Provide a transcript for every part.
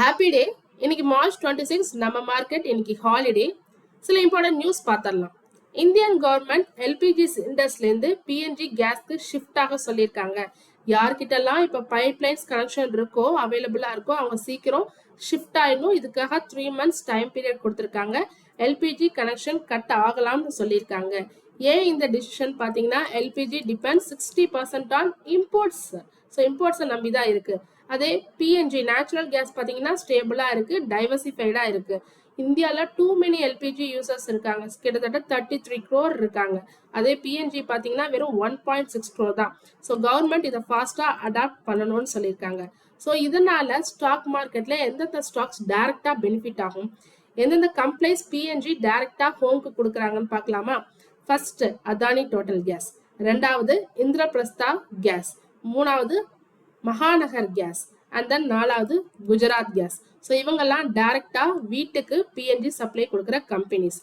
Happy day. இன்னைக்கு March 26 நம்ம market இன்னைக்கு ஹாலிடே. சில இம்பார்ட்டன்ட் நியூஸ் பார்த்துடலாம். இந்தியன் கவர்மெண்ட் எல்பிஜி சிலிண்டர்ஸ்லேருந்து பிஎன்ஜி கேஸ்க்கு ஷிஃப்ட் ஆக சொல்லியிருக்காங்க. யார்கிட்டலாம் இப்போ பைப்லைன்ஸ் கனெக்ஷன் இருக்கோ அவைலபிளாக இருக்கோ அவங்க சீக்கிரம் ஷிஃப்ட் ஆயிடணும். இதுக்காக 3 months டைம் பீரியட் கொடுத்துருக்காங்க. எல்பிஜி கனெக்ஷன் கட் ஆகலாம்னு சொல்லியிருக்காங்க. ஏன் இந்த டிசிஷன் பார்த்தீங்கன்னா LPG depends 60% on imports. So இம்போர்ட்ஸை நம்பி தான் இருக்கு. அதே பிஎன்ஜி நேச்சுரல் கேஸ் பார்த்தீங்கன்னா ஸ்டேபிளாக இருக்கு, டைவர்சிஃபைடாக இருக்கு. இந்தியாவில் டூ மெனி எல்பிஜி யூசர்ஸ் இருக்காங்க, கிட்டத்தட்ட 33 crore இருக்காங்க. அதே பிஎன்ஜி பார்த்தீங்கன்னா வெறும் 1.6 crore தான். ஸோ கவர்மெண்ட் இதை ஃபாஸ்ட்டாக அடாப்ட் பண்ணணும்னு சொல்லியிருக்காங்க. ஸோ இதனால ஸ்டாக் மார்க்கெட்ல எந்தெந்த ஸ்டாக்ஸ் டைரக்டா பெனிஃபிட் ஆகும், எந்தெந்த கம்பெனிஸ் பிஎன்ஜி டைரக்டா ஹோம்க்கு கொடுக்குறாங்கன்னு பார்க்கலாமா? ஃபர்ஸ்ட் அதானி டோட்டல் கேஸ், ரெண்டாவது இந்திரபிரஸ்தா கேஸ், மூணாவது மகாநகர் கேஸ், அண்ட் தென் நாலாவது குஜராத் கேஸ். ஸோ இவங்கெல்லாம் டைரக்டா வீட்டுக்கு பிஎன்ஜி சப்ளை கொடுக்குற கம்பெனிஸ்.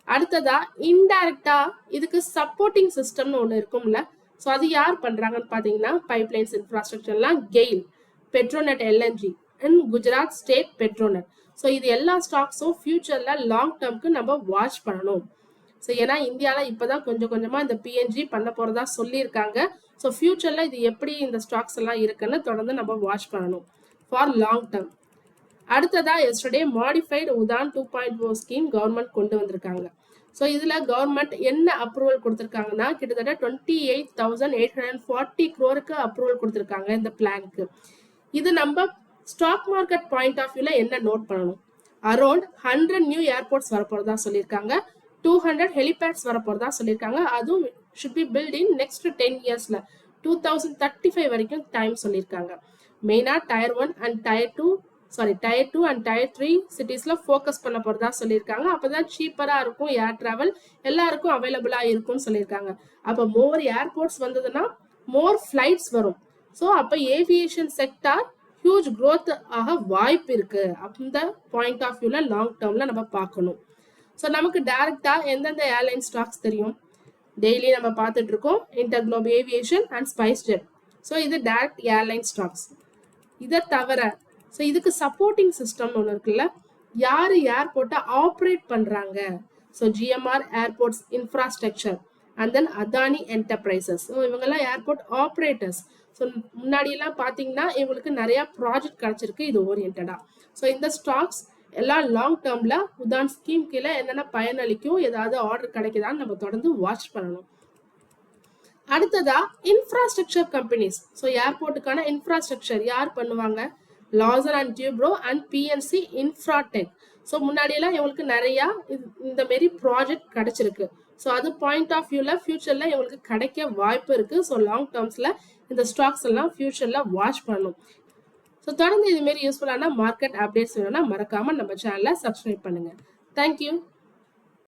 அடுத்ததா இன்டைரக்டா இதுக்கு சப்போர்ட்டிங் சிஸ்டம்னு ஒன்று இருக்கும்ல. ஸோ அது யார் பண்றாங்கன்னு பார்த்தீங்கன்னா பைப்லைன்ஸ் இன்ஃப்ராஸ்ட்ரக்சர்லாம் GAIL, Petronet LNG and Gujarat State Petronet. So இது எல்லா ஸ்டாக்ஸும் ஃபியூச்சர்ல லாங் டேர்ம்க்கு நம்ம வாட்ச் பண்ணணும். ஸோ ஏன்னா இந்தியாவில் இப்போதான் கொஞ்சம் கொஞ்சமாக இந்த பிஎன்ஜி பண்ண போகிறதா சொல்லியிருக்காங்க. ஸோ ஃபியூச்சரில் இது எப்படி இந்த ஸ்டாக்ஸ் எல்லாம் இருக்குன்னு தொடர்ந்து நம்ம வாட்ச் பண்ணணும் ஃபார் லாங் டேர்ம். அடுத்ததா yesterday modified Udan 2.0 scheme government கொண்டு வந்திருக்காங்க. ஸோ இதில் கவர்மெண்ட் என்ன அப்ரூவல் கொடுத்துருக்காங்கன்னா கிட்டத்தட்ட 28,840 crore அப்ரூவல் கொடுத்துருக்காங்க இந்த பிளானுக்கு. இது நம்ம ஸ்டாக் மார்க்கெட் பாயிண்ட் ஆஃப் வியூல என்ன நோட் பண்ணணும், அரௌண்ட் 100 நியூ ஏர்போர்ட்ஸ் வரப்போறதா சொல்லியிருக்காங்க, 200 ஹெலிபேட்ஸ் வரப்போறதா சொல்லியிருக்காங்க. அதுவும் should be built in next 10 yearsல 2035 வரைக்கும் டைம் சொல்லியிருக்காங்க. மெயினா tier 1 and tier 2 and tier 3 சிட்டிஸ்ல ஃபோக்கஸ் பண்ண போறதா சொல்லியிருக்காங்க. அப்பதான் சீப்பரா இருக்கும், ஏர் டிராவல் எல்லாருக்கும் அவைலபிளா இருக்கும்னு சொல்லியிருக்காங்க. அப்ப மோர் ஏர்போர்ட்ஸ் வந்ததுன்னா மோர் ஃபிளைட்ஸ் வரும். ஸோ அப்ப ஏவியேஷன் செக்டார் ஹியூஜ் growth ஆக வாய்ப்பு இருக்கு. அந்த பாயிண்ட் ஆஃப் வியூல லாங் டேர்ம்ல நம்ம பார்க்கணும். ஸோ நமக்கு டைரக்டா எந்தெந்த ஏர்லைன் ஸ்டாக்ஸ் தெரியும், டெய்லி நம்ம பார்த்துட்டு இருக்கோம், InterGlobe aviation and SpiceJet. So இது டைரக்ட் ஏர்லைன் ஸ்டாக்ஸ். இதை தவிர ஸோ இதுக்கு சப்போர்ட்டிங் சிஸ்டம் ஒன்று இருக்குல்ல, யார் ஏர்போர்ட்டை ஆப்ரேட் பண்றாங்க. So GMR airports infrastructure and then Adani enterprises. So இவங்கெல்லாம் ஏர்போர்ட் ஆப்ரேட்டர்ஸ். ஸோ முன்னாடியெல்லாம் பார்த்தீங்கன்னா இவங்களுக்கு நிறைய ப்ராஜெக்ட் கிடைச்சிருக்கு இது ஓரியன்டா. ஸோ இந்த ஸ்டாக்ஸ் எல்லாம் லாங் டேர்ம்ல உதான் ஸ்கீம் கீழே என்னென்ன பயனளிக்கும், ஏதாவது ஆர்டர் கிடைக்குதான்னு நம்ம தொடர்ந்து வாட்ச் பண்ணணும். அடுத்ததா இன்ஃப்ராஸ்ட்ரக்சர் கம்பெனிஸ். ஸோ ஏர்போர்ட்டுக்கான இன்ஃப்ராஸ்ட்ரக்சர் யார் பண்ணுவாங்க, Larsen and Toubro and PNC Infratech. So முன்னாடியெல்லாம் இவங்களுக்கு நிறைய இந்த மாரி ப்ராஜெக்ட் கிடைச்சிருக்கு. ஸோ அது பாயிண்ட் ஆஃப் வியூல ஃபியூச்சர்ல இவங்களுக்கு கிடைக்க வாய்ப்பு இருக்கு. ஸோ லாங் டேர்ம்ஸ்ல இந்த ஸ்டாக்ஸ் எல்லாம் ஃபியூச்சர்ல வாட்ச் பண்ணணும். ஸோ தொடர்ந்து இதுமாரி யூஸ்ஃபுல்லான மார்க்கெட் அப்டேட்ஸ் வேணும்னா மறக்காம நம்ம சேனலை சப்ஸ்கிரைப் பண்ணுங்க. தேங்க்யூ.